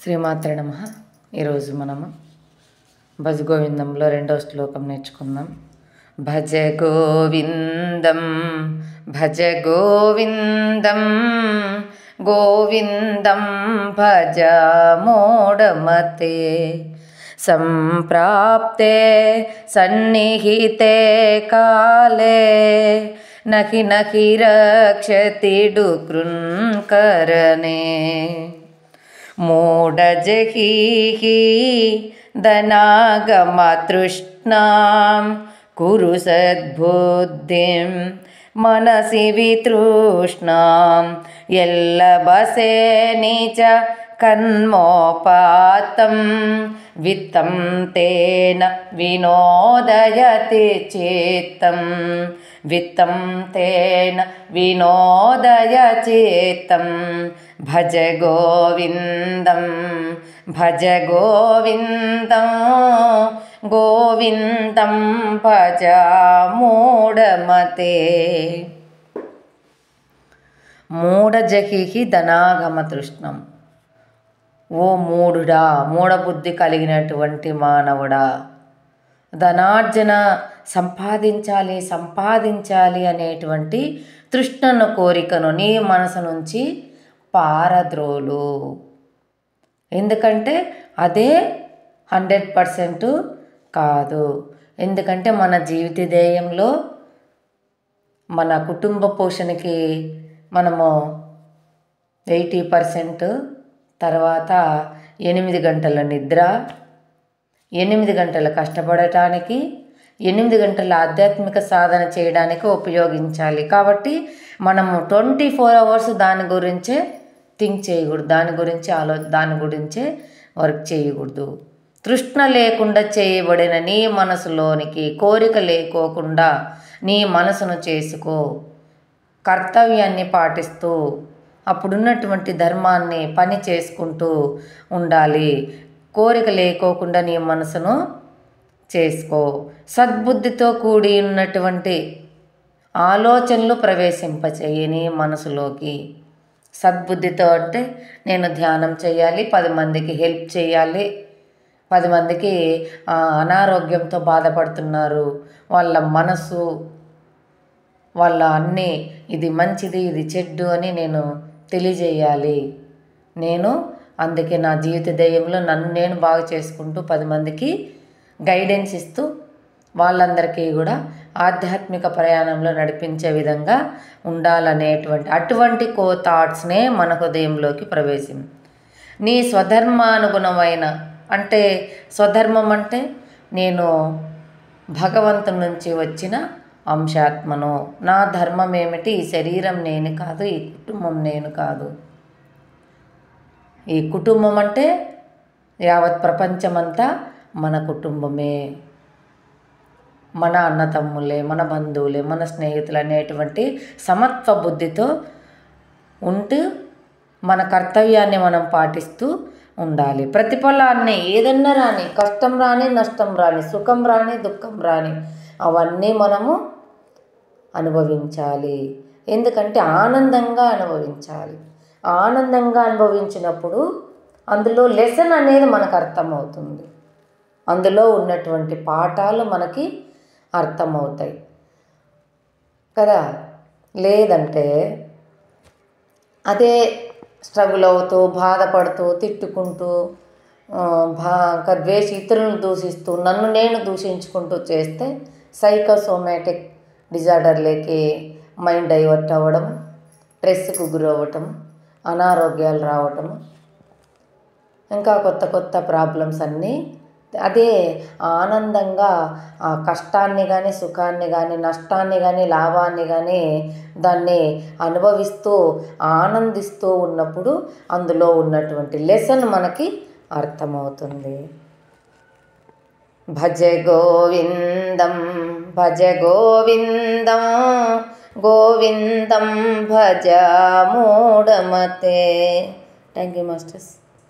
శ్రీమాత్రే నమః. ఈరోజు మనము భజ గోవిందంలో రెండవ శ్లోకం నేర్చుకుందాం. భజ గోవిందం భజ గోవిందం గోవిందం భజ మూఢమతే సంప్రాప్తే సన్నిహితే కాలే నహి నహి రక్షతి డుకృన్కరణే మూఢజహీహి ధనాగమతృష్ణాం కురు సద్బుద్ధిం మనసి వితృష్ణాం యల్లభసే నీచ కన్మోపాతం విత్తం తేన వినోదయతి చిత్తం విత్తం తేన వినోదయ చిత్తం భజ గోవిందం భజ గోవిందం గోవిందం భజ మూఢమతే. మూఢజహి ధనాగమతృష్ణం. ఓ మూఢుడా, మూఢబుద్ధి కలిగినటువంటి మానవుడా, ధనార్జన సంపాదించాలి అనేటువంటి తృష్ణను కోరికను నీ మనసు నుంచి పారద్రోలు. ఎందుకంటే అదే 100% కాదు. ఎందుకంటే మన జీవిత ధ్యేయంలో మన కుటుంబ పోషణకి మనము 80%, తర్వాత 8 గంటల నిద్ర, 8 గంటలు కష్టపడటానికి, 8 గంటల ఆధ్యాత్మిక సాధన చేయడానికి ఉపయోగించాలి. కాబట్టి మనము 24 అవర్స్ దాని గురించే థింక్ చేయకూడదు, దాని గురించే వర్క్ చేయకూడదు. తృష్ణ లేకుండా చేయబడిన నీ మనసులోనికి కోరిక లేకోకుండా నీ మనసును చేసుకో. కర్తవ్యాన్ని పాటిస్తూ అప్పుడున్నటువంటి ధర్మాన్ని పని చేసుకుంటూ ఉండాలి. కోరిక లేకోకుండా నీ మనసును చేసుకో. సద్బుద్ధితో కూడి ఉన్నటువంటి ఆలోచనలు ప్రవేశింపచేయి నీ మనసులోకి. సద్బుద్ధితో అంటే నేను ధ్యానం చేయాలి, 10 మందికి హెల్ప్ చేయాలి, 10 మందికి అనారోగ్యంతో బాధపడుతున్నారు, వాళ్ళ మనసు వాళ్ళ అన్నీ ఇది మంచిది ఇది చెడ్డు అని నేను తెలియజేయాలి. అందుకే నా జీవిత ధ్యేయంలో నన్ను నేను బాగు చేసుకుంటూ 10 మందికి గైడెన్స్ ఇస్తూ వాళ్ళందరికీ కూడా ఆధ్యాత్మిక ప్రయాణంలో నడిపించే విధంగా ఉండాలనేటువంటి అటువంటి థాట్స్నే మన హృదయంలోకి ప్రవేశం. నీ స్వధర్మానుగుణమైన అంటే స్వధర్మం అంటే నేను భగవంతుని నుంచి వచ్చిన అంశాత్మను. నా ధర్మం ఏమిటి? ఈ శరీరం నేను కాదు, ఈ కుటుంబం నేను కాదు. ఈ కుటుంబం అంటే యావత్ ప్రపంచమంతా మన కుటుంబమే, మన అన్నతమ్ములే, మన బంధువులే, మన స్నేహితులు అనేటువంటి సమత్వ బుద్ధితో ఉంటూ మన కర్తవ్యాన్ని మనం పాటిస్తూ ఉండాలి. ప్రతిఫలాన్ని ఏదన్నా రాని, కష్టం రాని నష్టం రాని, సుఖం రాని దుఃఖం రాని, అవన్నీ మనము అనుభవించాలి. ఎందుకంటే ఆనందంగా అనుభవించాలి. ఆనందంగా అనుభవించినప్పుడు అందులో లెసన్ అనేది మనకు అర్థమవుతుంది, అందులో ఉన్నటువంటి పాఠాలు మనకి అర్థమవుతాయి కదా. లేదంటే అదే స్ట్రగుల్ అవుతూ బాధపడుతూ తిట్టుకుంటూ ఇతరులను దూషిస్తూ నన్ను నేను దూషించుకుంటూ చేస్తే సైకోసోమాటిక్ డిజార్డర్లకి మైండ్ డైవర్ట్ అవ్వడం, స్ట్రెస్కు గురవ్వటం, అనారోగ్యాలు రావటం, ఇంకా కొత్త ప్రాబ్లమ్స్ అన్నీ. అదే ఆనందంగా ఆ కష్టాన్ని కానీ సుఖాన్ని కానీ నష్టాన్ని కానీ లాభాన్ని కానీ దాన్ని అనుభవిస్తూ ఆనందిస్తూ ఉన్నప్పుడు అందులో ఉన్నటువంటి లెసన్ మనకి అర్థమవుతుంది. భజ గోవిందం భజ గోవిందం గోవిందం భజ మూఢమతే. Thank you masters.